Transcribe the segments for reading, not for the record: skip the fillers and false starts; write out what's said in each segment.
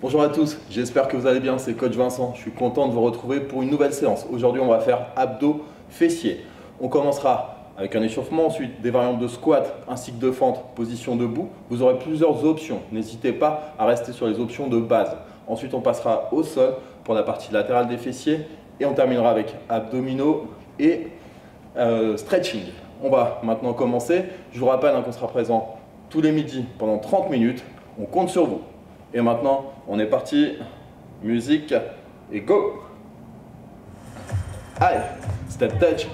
Bonjour à tous, j'espère que vous allez bien, c'est Coach Vincent. Je suis content de vous retrouver pour une nouvelle séance. Aujourd'hui, on va faire abdos fessiers. On commencera avec un échauffement, ensuite des variantes de squat ainsi que de fente, position debout. Vous aurez plusieurs options, n'hésitez pas à rester sur les options de base. Ensuite, on passera au sol pour la partie latérale des fessiers et on terminera avec abdominaux et stretching. On va maintenant commencer. Je vous rappelle qu'on sera présent tous les midis pendant 30 minutes. On compte sur vous. Et maintenant, on est parti. Musique et go! Allez, step touch.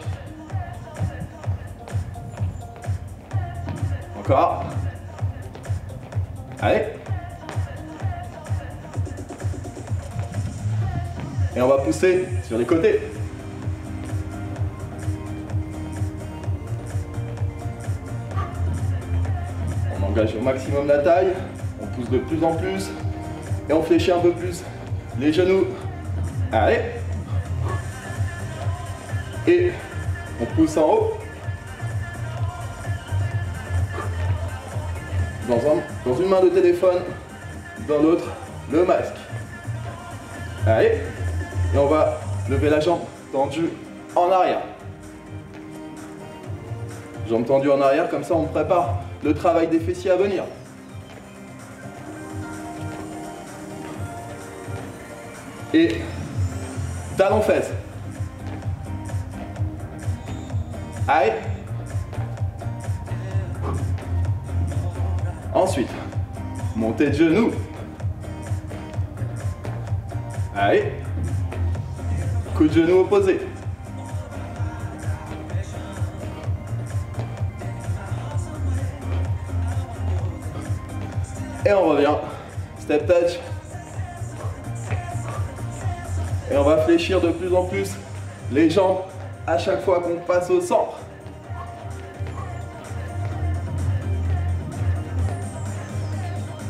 Encore. Allez. Et on va pousser sur les côtés. On engage au maximum la taille. On pousse de plus en plus et on fléchit un peu plus les genoux. Allez. Et on pousse en haut. Dans une main le téléphone, dans l'autre le masque. Allez. Et on va lever la jambe tendue en arrière. Jambe tendue en arrière, comme ça on prépare le travail des fessiers à venir. Et talon fesses. Allez. Ensuite, montée de genoux. Allez. Coup de genou opposé. Et on revient. Step touch. Et on va fléchir de plus en plus les jambes à chaque fois qu'on passe au centre.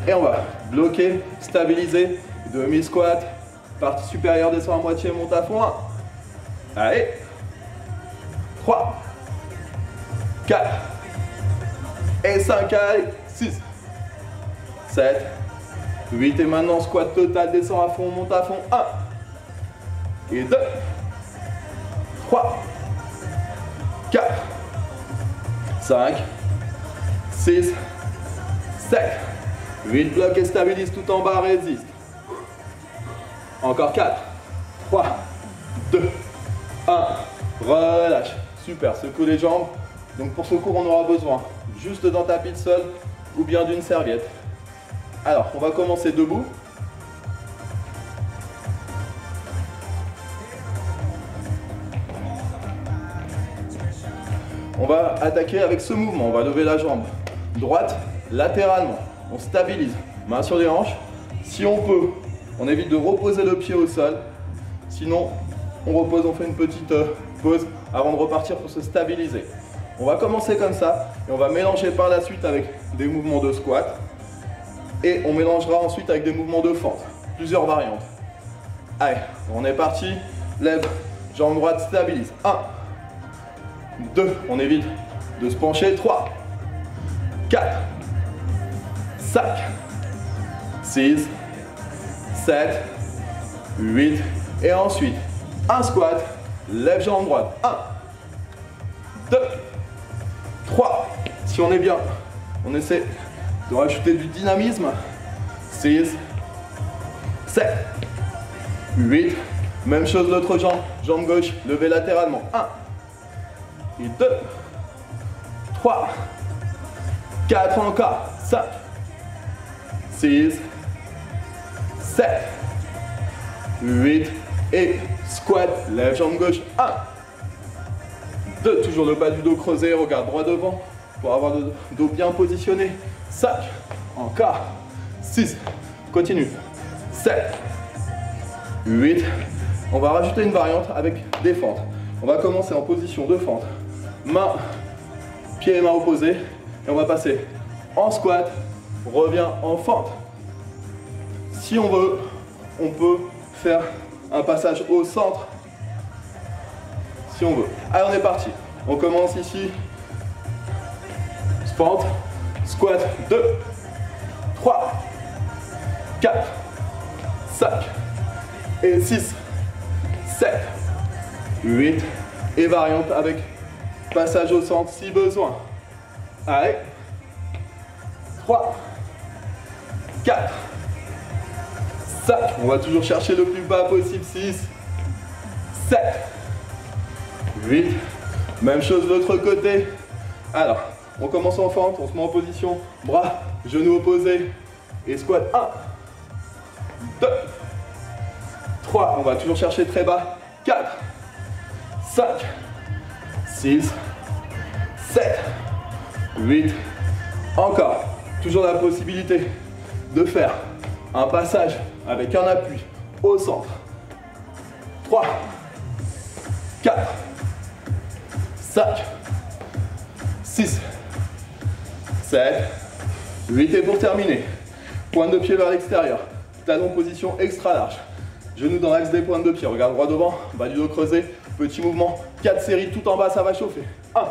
Et on va bloquer, stabiliser, demi-squat, partie supérieure descend à moitié, monte à fond. 1. Allez. 3. 4. Et 5, allez. 6. 7. 8 et maintenant squat total, descend à fond, monte à fond. 1. Et 2, 3, 4, 5, 6, 7, 8, bloque et stabilise tout en bas, résiste. Encore 4, 3, 2, 1, relâche. Super, secoue les jambes. Donc pour ce cours, on aura besoin juste d'un tapis de sol ou bien d'une serviette. Alors, on va commencer debout. On va attaquer avec ce mouvement, on va lever la jambe droite latéralement, on stabilise, main sur les hanches. Si on peut, on évite de reposer le pied au sol, sinon on repose, on fait une petite pause avant de repartir pour se stabiliser. On va commencer comme ça et on va mélanger par la suite avec des mouvements de squat et on mélangera ensuite avec des mouvements de fente, plusieurs variantes. Allez, on est parti, lève, jambe droite, stabilise, 1, 2, on évite de se pencher, 3, 4, 5, 6, 7, 8, et ensuite, un squat, lève jambe droite, 1, 2, 3, si on est bien, on essaie de rajouter du dynamisme, 6, 7, 8, même chose l'autre jambe, jambe gauche, levée latéralement, 1, et 2, 3, 4 encore, 5, 6, 7, 8 et squat, lève jambe gauche, 1, 2, toujours le bas du dos creusé, regarde droit devant pour avoir le dos bien positionné, 5, encore, 6, continue, 7, 8, on va rajouter une variante avec des fentes. On va commencer en position de fente. Main, pied et main opposés. Et on va passer en squat, revient en fente. Si on veut, on peut faire un passage au centre. Si on veut. Allez, on est parti. On commence ici. Fente, squat, 2, 3, 4, et 6, 7, 8, et variante avec passage au centre si besoin. Allez, 3, 4, 5, on va toujours chercher le plus bas possible, 6, 7, 8, même chose de l'autre côté. Alors, on commence en fente, on se met en position, bras, genoux opposés, et squat, 1, 2, 3, on va toujours chercher très bas, 4, 5, 6, 7, 8, encore, toujours la possibilité de faire un passage avec un appui au centre, 3, 4, 5, 6, 7, 8 et pour terminer, pointe de pied vers l'extérieur, talon position extra large, genoux dans l'axe des pointes de pied, regarde droit devant, bas du dos creusé, petit mouvement, 4 séries tout en bas, ça va chauffer, 1,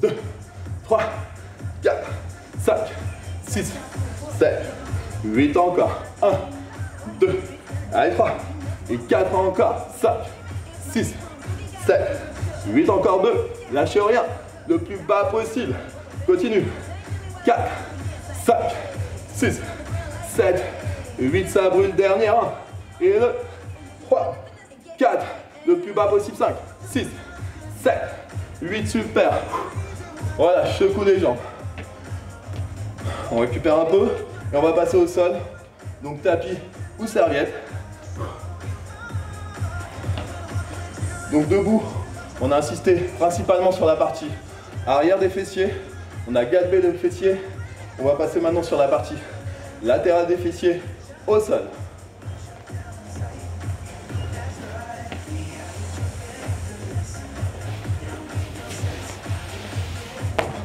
2, 3, 4, 5, 6, 7, 8 encore, 1, 2, allez 3, et 4 encore, 5, 6, 7, 8 encore 2, lâchez rien, le plus bas possible, continue, 4, 5, 6, 7, 8, ça brûle, dernier 1, et 2, 3, 4, le plus bas possible, 5, 6, 7, 8, super, voilà, je secoue les jambes, on récupère un peu, et on va passer au sol, donc tapis ou serviette, donc debout, on a insisté principalement sur la partie arrière des fessiers, on a galbé le fessier, on va passer maintenant sur la partie latérale des fessiers au sol.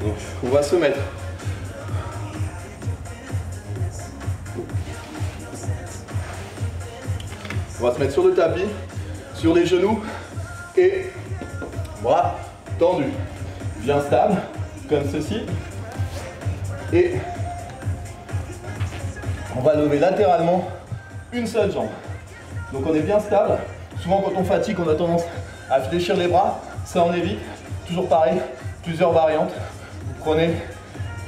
Donc, on va se mettre sur le tapis, sur les genoux et bras tendus, bien stable, comme ceci. Et on va lever latéralement une seule jambe. Donc on est bien stable. Souvent quand on fatigue, on a tendance à fléchir les bras. Ça on évite. Toujours pareil, plusieurs variantes. Vous prenez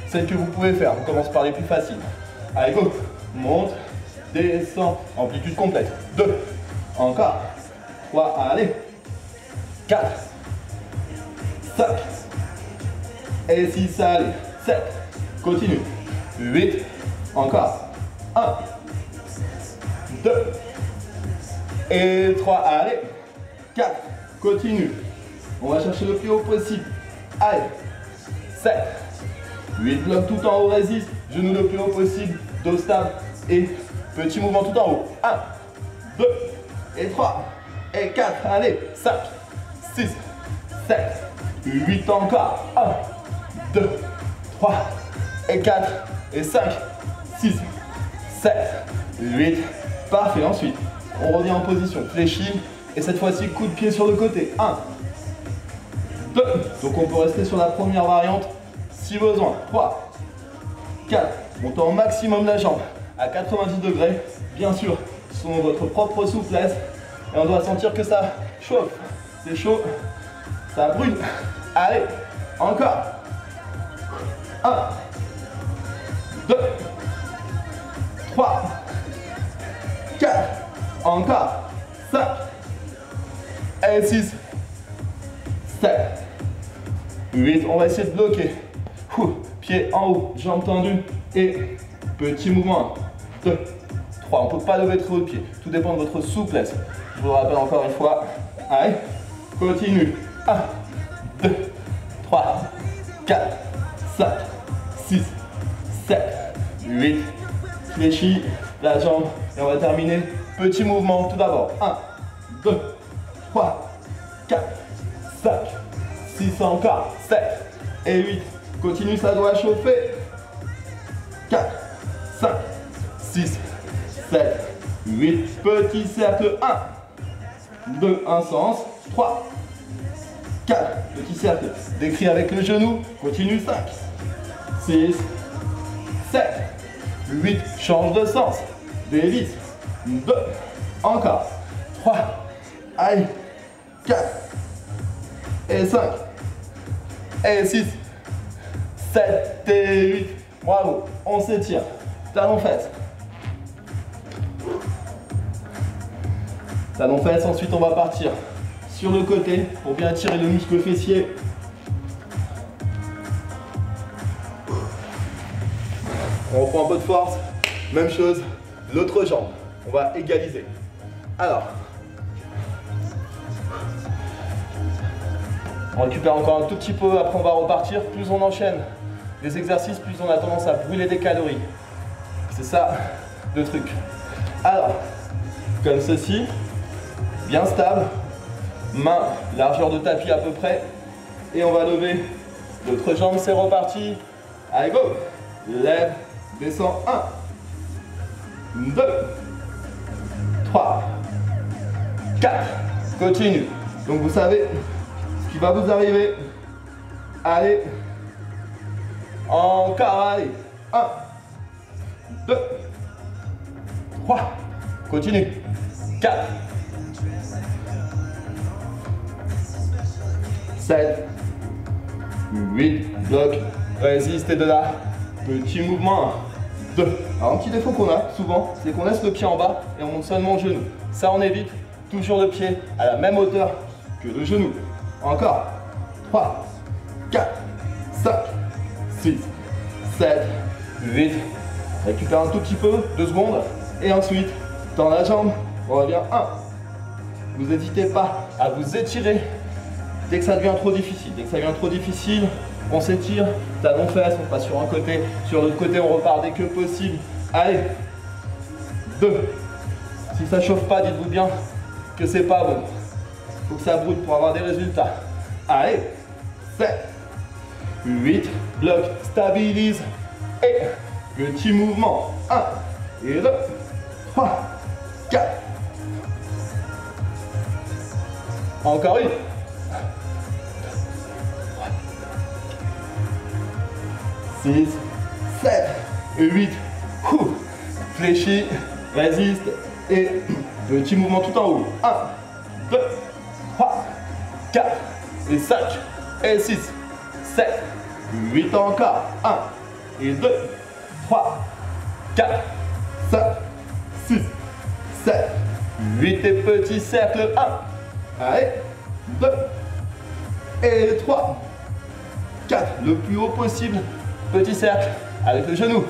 celle que vous pouvez faire. On commence par les plus faciles. Allez, go. Monte, descend, amplitude complète. 2, encore. 3, allez. 4, 5, et 6, allez. 7, continue. 8, encore. 1, 2, et 3, allez. 4, continue. On va chercher le plus haut possible. Allez. 7, 8, bloc tout en haut, résiste. Genou le plus haut possible. Dos stable et petit mouvement tout en haut. 1, 2, et 3, et 4, allez. 5, 6, 7, 8 encore. 1, 2, 3, et 4, et 5, 6, 7, 8. Parfait. Ensuite, on revient en position fléchie. Et cette fois-ci, coup de pied sur le côté. 1, 2. Donc on peut rester sur la première variante si besoin. 3, 4. Montez au maximum la jambe à 90 degrés. Bien sûr, selon votre propre souplesse. Et on doit sentir que ça chauffe. C'est chaud. Ça brûle. Allez, encore. 1, 2, 3, 4, encore. 5, et 6, 7, 8. On va essayer de bloquer. Pied en haut, jambes tendues. Et petit mouvement. 1, 2, 3. On ne peut pas lever trop le pied. Tout dépend de votre souplesse. Je vous le rappelle encore une fois. Allez, continue. 1, 2, 3, 4, 5, 6, 7, 8. Fléchis la jambe. Et on va terminer. Petit mouvement tout d'abord. 1, 2, 3, 4, 5, 6 encore. 7 et 8. Continue, ça doit chauffer. 4, 5, 6, 7, 8. Petit cercle. 1, 2, un sens. 3, 4. Petit cercle. Décrit avec le genou. Continue. 5, 6, 7, 8. Change de sens. Dévisse. 2. Encore. 3, allez, 4, et 5, et 6, 7 et 8. Bravo, on s'étire. Talon fesses. Talon fesses, ensuite on va partir sur le côté pour bien étirer le muscle fessier. On reprend un peu de force. Même chose, l'autre jambe. On va égaliser. Alors, on récupère encore un tout petit peu, après on va repartir. Plus on enchaîne les exercices, plus on a tendance à brûler des calories. C'est ça le truc. Alors, comme ceci, bien stable, main, largeur de tapis à peu près. Et on va lever l'autre jambe, c'est reparti. Allez, go! Lève, descend, 1, 2, 3, 4, continue. Donc vous savez ce qui va vous arriver. Allez, encore, allez, 1, 2, 3, continue, 4, 7, 8, bloc, résiste et de là, petit mouvement, 1, 2. Alors un petit défaut qu'on a souvent, c'est qu'on laisse le pied en bas et on monte seulement le genou. Ça on évite, toujours le pied à la même hauteur que le genou. Encore, 3, 4, 5, 6, 7, 8. Récupère un tout petit peu, 2 secondes. Et ensuite, tend la jambe, on revient, 1. Vous n'hésitez pas à vous étirer dès que ça devient trop difficile. Dès que ça devient trop difficile, on s'étire, talon fesses, on passe sur un côté, sur l'autre côté, on repart dès que possible. Allez, 2. Si ça chauffe pas, dites-vous bien que c'est pas bon. Il faut que ça brûle pour avoir des résultats. Allez, 7, 8, bloc, stabilise et petit mouvement. 1 et 2, 3, 4. Encore une. 6, 7, 8. Fléchis, résiste et petit mouvement tout en haut. 1, 2, 3, 4 et 5 et 6, 7, 8 encore. 1 et 2, 3, 4, 5, 6, 7, 8 et petit cercle. 1, allez, 2 et 3, 4, le plus haut possible. Petit cercle avec le genou.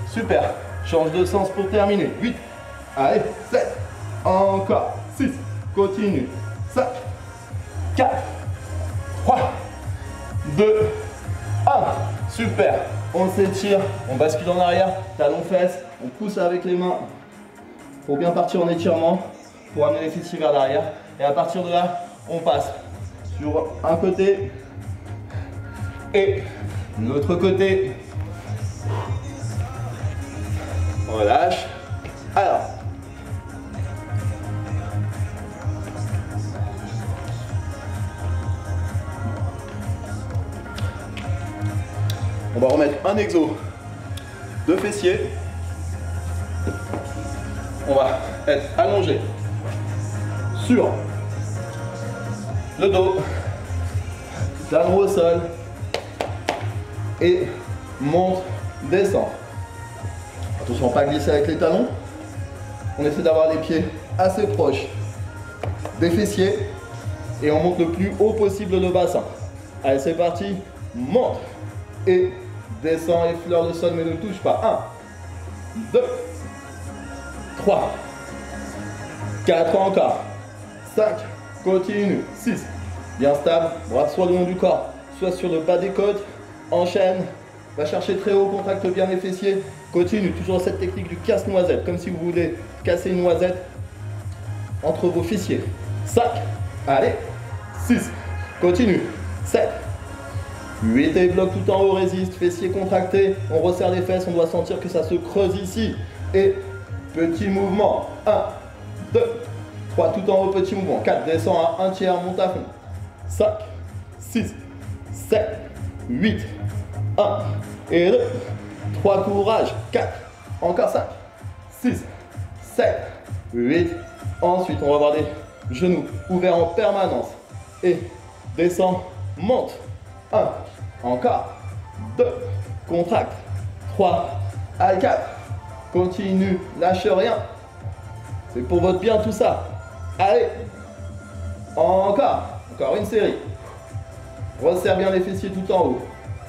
Super. Change de sens pour terminer. 8. Allez, 7. Encore. 6. Continue. 5. 4. 3. 2. 1. Super. On s'étire. On bascule en arrière. Talons fesses. On pousse avec les mains. Pour bien partir en étirement. Pour amener les fessiers vers l'arrière. Et à partir de là, on passe sur un côté. Et l'autre côté. On relâche. Alors. On va remettre un exo de fessiers. On va être allongé sur le dos. Talon au sol. Et monte, descend. Attention à ne pas glisser avec les talons. On essaie d'avoir les pieds assez proches des fessiers. Et on monte le plus haut possible le bassin. Allez, c'est parti. Monte et descend, effleure le sol mais ne touche pas. 1, 2, 3, 4 encore. 5, continue. 6, bien stable. Bras soit le long du corps, soit sur le bas des côtes. Enchaîne, va chercher très haut, contracte bien les fessiers, continue, toujours cette technique du casse-noisette, comme si vous voulez casser une noisette entre vos fessiers. 5, allez, 6, continue, 7, 8 et bloc tout en haut, résiste, fessiers contractés, on resserre les fesses, on doit sentir que ça se creuse ici. Et petit mouvement, 1, 2, 3, tout en haut, petit mouvement, 4, descend à 1 tiers, monte à fond, 5, 6, 7, 8, 1 et 2, 3, courage, 4, encore 5, 6, 7, 8, Ensuite, on va avoir les genoux ouverts en permanence. Et descend, monte. 1, encore. 2, contracte. 3, à 4. Continue, lâche rien. C'est pour votre bien tout ça. Allez. Encore. Encore une série. Resserre bien les fessiers tout en haut.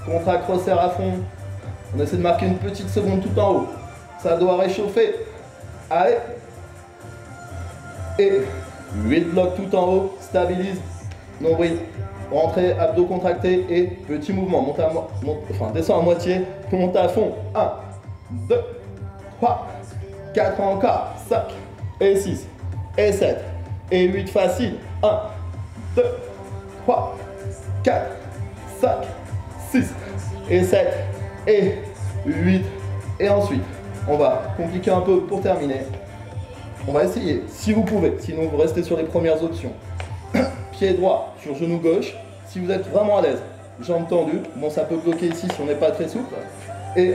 Contracte, resserre à fond. On essaie de marquer une petite seconde tout en haut. Ça doit réchauffer. Allez. Et 8 blocs tout en haut. Stabilise. Nombril. Rentrée, abdos contractés et petit mouvement. Descends à moitié. Monte à fond. 1, 2, 3, 4 encore. 5 et 6 et 7 et 8 facile. 1, 2, 3, 4, 5, 6 et 7 et 8. Et ensuite, on va compliquer un peu pour terminer. On va essayer, si vous pouvez, sinon vous restez sur les premières options. Pied droit sur genou gauche. Si vous êtes vraiment à l'aise, jambes tendues. Bon, ça peut bloquer ici si on n'est pas très souple. Et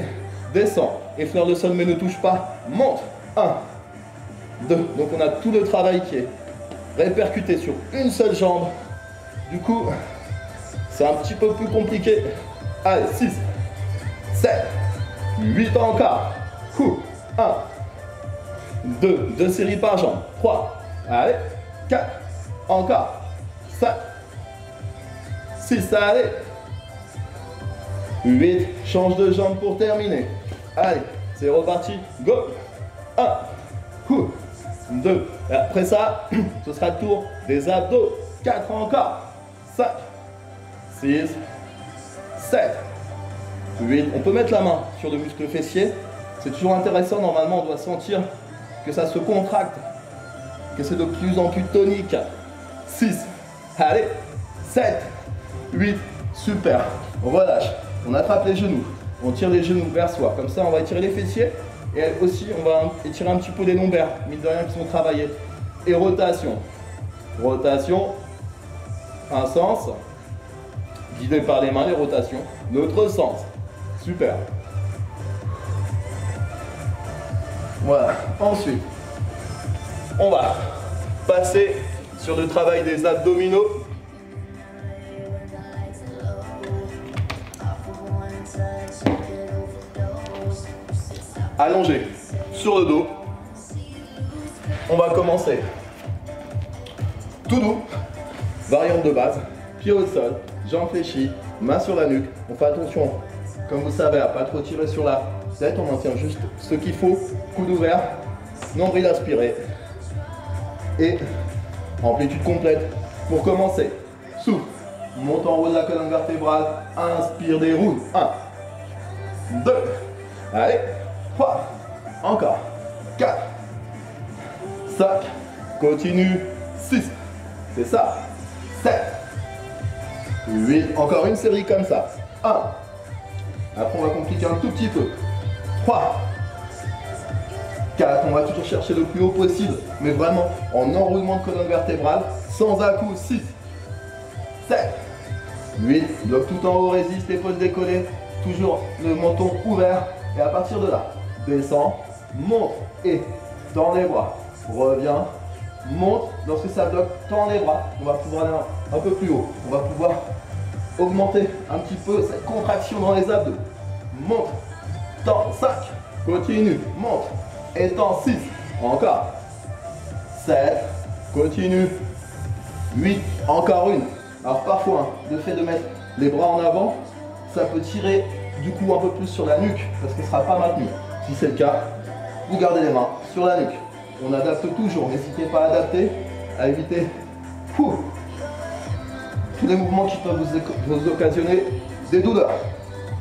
descend. Effleure le sol mais ne touche pas. Monte. 1, 2. Donc on a tout le travail qui est répercuté sur une seule jambe. Du coup, c'est un petit peu plus compliqué. Allez, 6, 7, 8 encore. 1, 2 séries par jambe. 3, allez, 4, encore. 5, 6, allez. 8, change de jambe pour terminer. Allez, c'est reparti. Go. 1, 2. Et après ça, ce sera le tour des abdos. 4 encore. 5, 6, 7, 8. On peut mettre la main sur le muscle fessier. C'est toujours intéressant. Normalement, on doit sentir que ça se contracte, que c'est de plus en plus tonique. 6, allez, 7, 8, super. On relâche, on attrape les genoux, on tire les genoux vers soi. Comme ça, on va étirer les fessiers et aussi, on va étirer un petit peu les lombaires, mine de rien, qui sont travaillés. Et rotation. Rotation, un sens, guidé par les mains, les rotations. L'autre sens, super. Voilà, ensuite, on va passer sur le travail des abdominaux. Allongé sur le dos. On va commencer tout doux, variante de base, pied au sol, jambes fléchies, main sur la nuque. On fait attention, comme vous savez, à pas trop tirer sur la tête. On maintient juste ce qu'il faut, coude ouvert, nombril aspiré et amplitude complète. Pour commencer, souffle, monte en haut de la colonne vertébrale, inspire, déroule. 1, 2, allez, 3, encore, 4, 5, continue, 6, c'est ça, 7, 8, encore une série comme ça, 1, après on va compliquer un tout petit peu, 3, 4, on va toujours chercher le plus haut possible, mais vraiment en enroulement de colonne vertébrale, sans à-coups, 6, 7, 8, bloc tout en haut, résiste, épaules décollées, toujours le menton ouvert, et à partir de là, descend, monte et tend les bras, reviens, monte, lorsque ça bloque, tend les bras, on va pouvoir aller un peu plus haut, on va pouvoir augmenter un petit peu cette contraction dans les abdos, monte, tend, 5, continue, monte, et tend, 6, encore, 7, continue, 8, encore une. Alors parfois, le fait de mettre les bras en avant, ça peut tirer du coup un peu plus sur la nuque, parce qu'elle ne sera pas maintenue. Si c'est le cas, vous gardez les mains sur la nuque. On adapte toujours, n'hésitez pas à adapter, à éviter tous les mouvements qui peuvent vous occasionner des douleurs.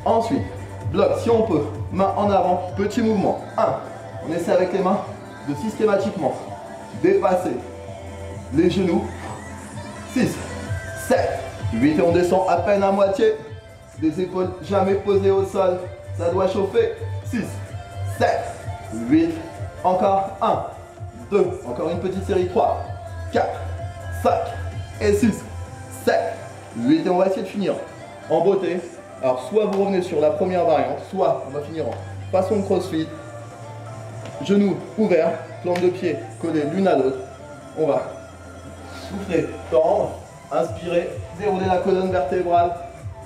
Ensuite, bloc, si on peut, main en avant, petit mouvement. 1, on essaie avec les mains de systématiquement dépasser les genoux. 6, 7, 8 et on descend à peine à moitié. Les épaules jamais posées au sol, ça doit chauffer. 6, 7, 8, encore 1, 2, encore une petite série, 3, 4, 5 et 6, 7, 8 et on va essayer de finir en beauté. Alors soit vous revenez sur la première variante, soit on va finir en façon crossfit, genoux ouverts, plantes de pied collées l'une à l'autre, On va souffler, tendre, inspirer, dérouler la colonne vertébrale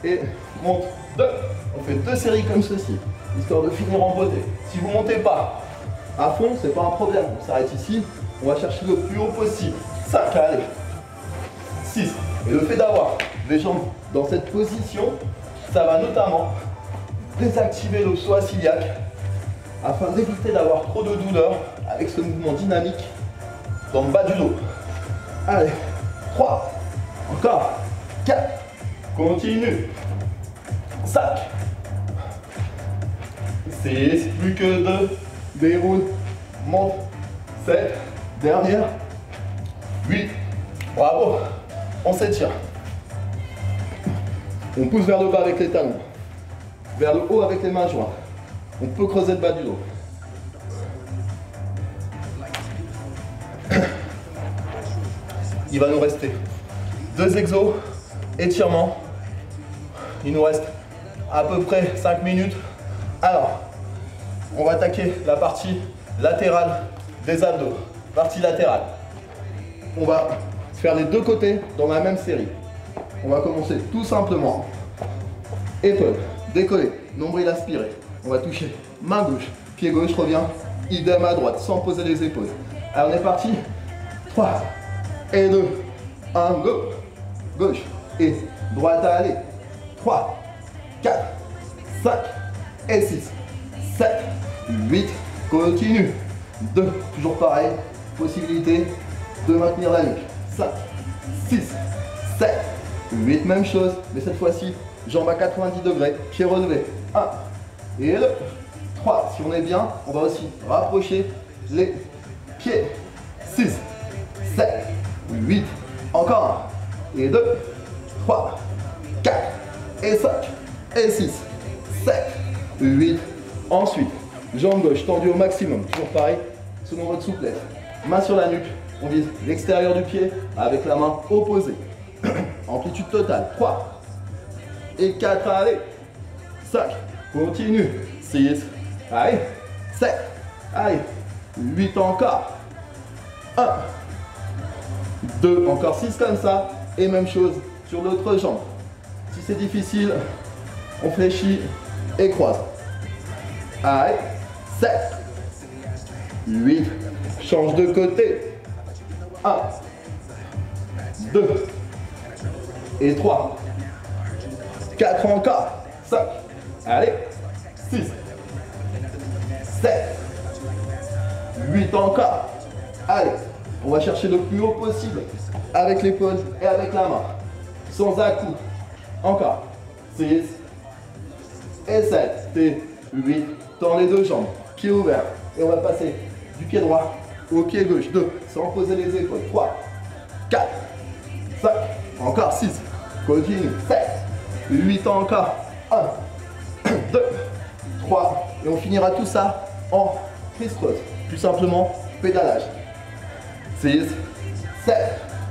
et monte 2. On fait 2 séries comme ceci, histoire de finir en beauté. Si vous ne montez pas à fond, c'est pas un problème. On s'arrête ici, on va chercher le plus haut possible. 5, allez. 6. Et le fait d'avoir les jambes dans cette position, ça va notamment désactiver le psoas iliaque afin d'éviter d'avoir trop de douleur avec ce mouvement dynamique dans le bas du dos. Allez, 3, encore, 4, continue, 5, 6, plus que 2, déroule, monte, 7, dernière, 8, bravo, on s'étire. On pousse vers le bas avec les talons, vers le haut avec les mains jointes. On peut creuser le bas du dos. Il va nous rester 2 exos, étirements. Il nous reste à peu près 5 minutes. Alors, on va attaquer la partie latérale des abdos. Partie latérale. On va faire les 2 côtés dans la même série. On va commencer tout simplement. Épaules décollées, nombril aspiré. On va toucher main gauche, pied gauche revient, idem à droite, sans poser les épaules. Alors on est parti. 3 et 2, 1, go. Gauche et droite à aller. 3, 4, 5 et 6, 7, 8, continue. 2, toujours pareil, possibilité de maintenir la nuque. 5, 6, 7, 8, même chose, mais cette fois-ci, jambes à 90 degrés, pieds relevés. 1 et 2, 3, si on est bien, on va aussi rapprocher les pieds. 6, 7, 8, encore 1 et 2, 3, 4 et 5 et 6, 7, 8. Ensuite, jambe gauche tendue au maximum, toujours pareil, selon votre souplesse. Main sur la nuque, on vise l'extérieur du pied avec la main opposée. Amplitude totale, 3 et 4, allez, 5, continue, 6, allez, 7, allez, 8 encore, 1, 2, encore 6 comme ça, et même chose sur l'autre jambe. Si c'est difficile, on fléchit et croise. Allez, 7, 8, change de côté, 1, 2, et 3, 4 encore, 5, allez, 6, 7, 8 encore, allez, on va chercher le plus haut possible avec l'épaule et avec la main, sans à-coup, encore, 6, et 7, et 8, tends les 2 jambes, pied ouvert, et on va passer du pied droit au pied gauche, 2, sans poser les épaules, 3, 4, 5, encore 6, continue, 7, 8 encore, 1, 2, 3, et on finira tout ça en criss-cross, tout simplement pédalage, 6, 7,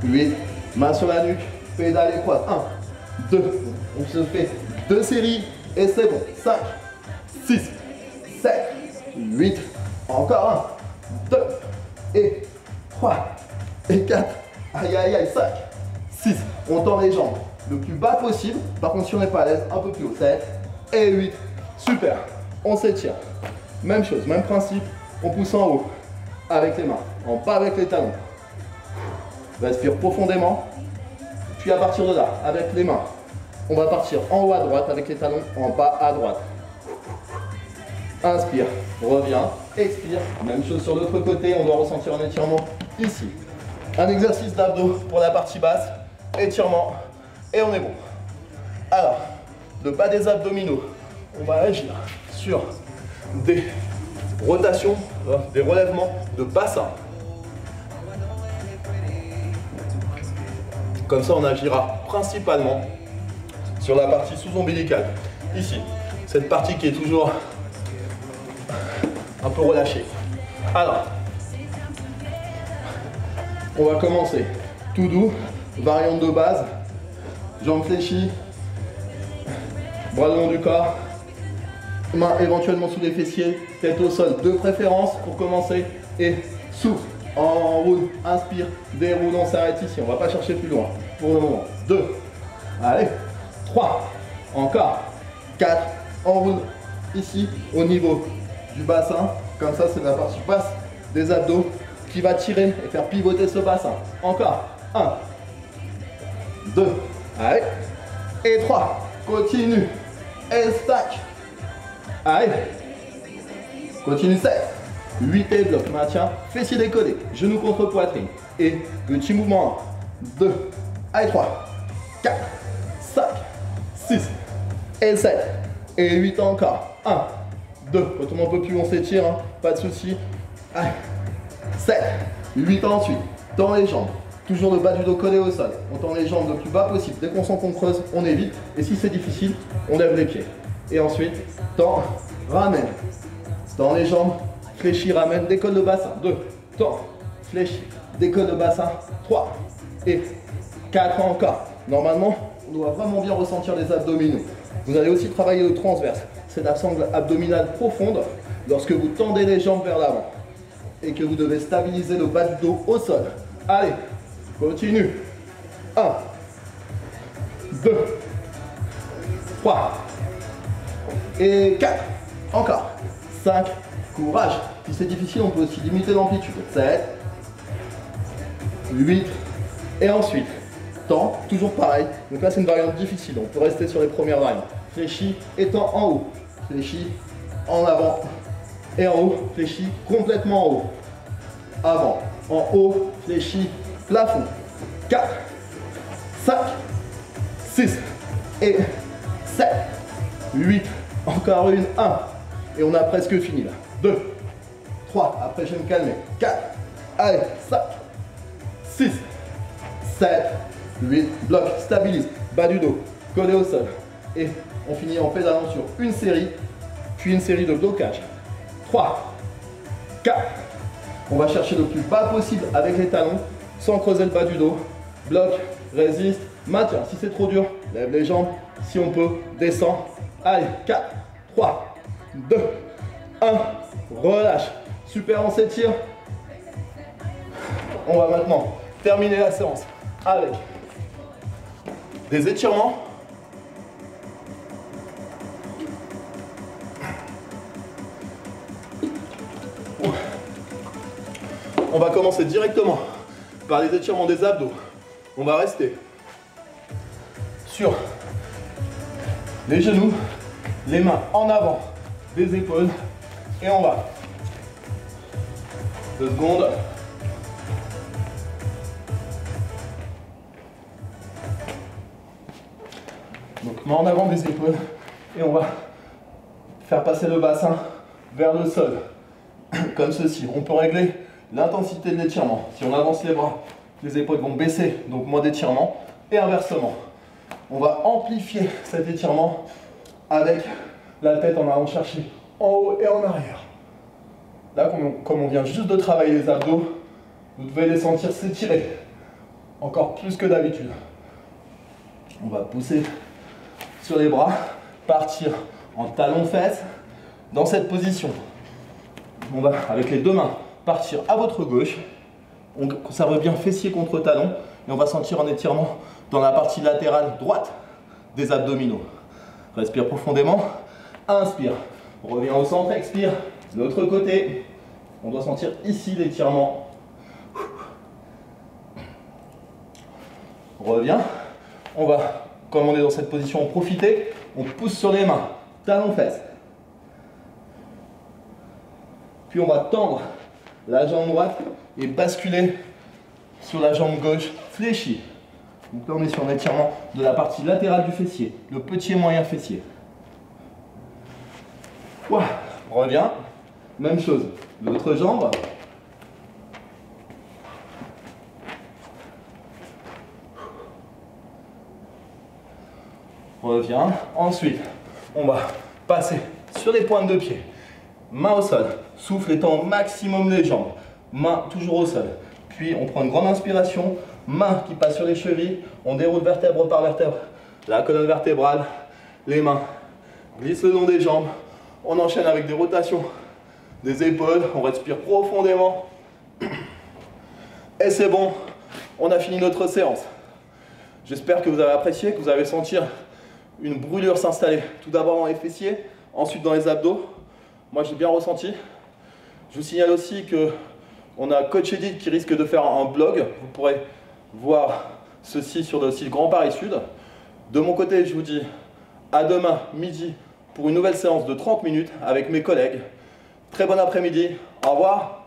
8, main sur la nuque, pédale et croise, 1, 2, on se fait 2 séries, et c'est bon, 5, 6, 7, 8, encore 1, 2, et 3, et 4, aïe aïe aïe, 5, 6, on tend les jambes le plus bas possible, par contre si on n'est pas à l'aise, un peu plus haut, 7, et 8, super, on s'étire, même chose, même principe, on pousse en haut, avec les mains, en bas avec les talons, respire profondément, puis à partir de là, avec les mains, on va partir en haut à droite avec les talons, en bas à droite. Inspire, reviens, expire, même chose sur l'autre côté, on doit ressentir un étirement ici. Un exercice d'abdos pour la partie basse, étirement, et on est bon. Alors, le bas des abdominaux, on va agir sur des rotations, des relèvements de bassin. Comme ça, on agira principalement sur la partie sous-ombilicale. Ici, cette partie qui est toujours un peu relâchée. Alors, on va commencer tout doux, variante de base, jambes fléchies, bras le long du corps, mains éventuellement sous les fessiers, tête au sol de préférence pour commencer, et souffle, On roule, inspire, déroule, on s'arrête ici. On ne va pas chercher plus loin pour le moment. 2. Allez. 3. Encore. 4. On roule ici au niveau du bassin. Comme ça, c'est la partie basse des abdos qui va tirer et faire pivoter ce bassin. Encore. 1. 2. Allez. Et 3. Continue. Et stack. Allez. Continue 7. 8 et bloc. Maintien. Fessier décollé. Genou contre poitrine. Et petit mouvement. 1. 2. Allez. 3. 4. 5. 6. Et 7. Et 8 encore. 1. 2. Retourne un peu plus, on s'étire. Hein. Pas de souci. Allez. 7. 8 ensuite. Tends les jambes. Toujours le bas du dos collé au sol. On tend les jambes le plus bas possible. Dès qu'on sent qu'on creuse, on évite. Et si c'est difficile, on lève les pieds. Et ensuite, tend, ramène. Tend les jambes, fléchis, ramène, décolle le bassin. 2, tend, fléchis, décolle le bassin. 3 et 4 encore. Normalement, on doit vraiment bien ressentir les abdominaux. Vous allez aussi travailler le transverse. C'est la sangle abdominale profonde lorsque vous tendez les jambes vers l'avant et que vous devez stabiliser le bas du dos au sol. Allez, continue. 1, 2, 3 et 4. Encore. 5. Courage. Si c'est difficile, on peut aussi limiter l'amplitude. 7. 8. Et ensuite, tend. Toujours pareil. Donc là, c'est une variante difficile. On peut rester sur les premières variantes. Fléchis et tend en haut. Fléchis en avant. Et en haut. Fléchis complètement en haut. Avant. En haut. Fléchis. Plafond. 4. 5. 6. Et 7. 8. Encore une. 1. Et on a presque fini là. 2. 3. Après, je vais me calmer. 4. Allez. 5. 6. 7. 8. Bloc. Stabilise. Bas du dos. Collé au sol. Et on finit en pédalant sur une série. Puis une série de blocages. 3. 4. On va chercher le plus bas possible avec les talons. Sans creuser le bas du dos. Bloc. Résiste. Maintien. Si c'est trop dur, lève les jambes. Si on peut, descend. Allez. 4. 3. 2, 1, relâche. Super, on s'étire. On va maintenant terminer la séance avec des étirements. On va commencer directement par les étirements des abdos. On va rester sur les genoux, les mains en avant des épaules et on va. 2 secondes. Donc main en avant des épaules et on va faire passer le bassin vers le sol comme ceci. On peut régler l'intensité de l'étirement. Si on avance les bras, les épaules vont baisser, donc moins d'étirement et inversement. On va amplifier cet étirement avec la tête en allant chercher en haut et en arrière. Là, comme on vient juste de travailler les abdos, vous devez les sentir s'étirer encore plus que d'habitude. On va pousser sur les bras, partir en talon-fesse dans cette position. On va, avec les deux mains, partir à votre gauche. On conserve bien fessier contre talon et on va sentir un étirement dans la partie latérale droite des abdominaux. Respire profondément. Inspire. Reviens au centre. Expire. De l'autre côté. On doit sentir ici l'étirement. Reviens. On va, comme on est dans cette position, profiter. On pousse sur les mains. Talon-fesse. Puis on va tendre la jambe droite et basculer sur la jambe gauche fléchie. Donc là on est sur un étirement de la partie latérale du fessier, le petit et moyen fessier. Ouah, reviens, même chose, l'autre jambe. Reviens, ensuite on va passer sur les pointes de pied, main au sol, souffle étend au maximum les jambes, main toujours au sol. Puis on prend une grande inspiration, main qui passe sur les chevilles, on déroule vertèbre par vertèbre, la colonne vertébrale, les mains glissent le long des jambes, on enchaîne avec des rotations des épaules, on respire profondément. Et c'est bon, on a fini notre séance. J'espère que vous avez apprécié, que vous avez senti une brûlure s'installer. Tout d'abord dans les fessiers, ensuite dans les abdos. Moi j'ai bien ressenti. Je vous signale aussi qu'on a Coach Edith qui risque de faire un blog. Vous pourrez voir ceci sur le site Grand Paris Sud. De mon côté, je vous dis à demain midi pour une nouvelle séance de 30 minutes avec mes collègues. Très bon après-midi. Au revoir.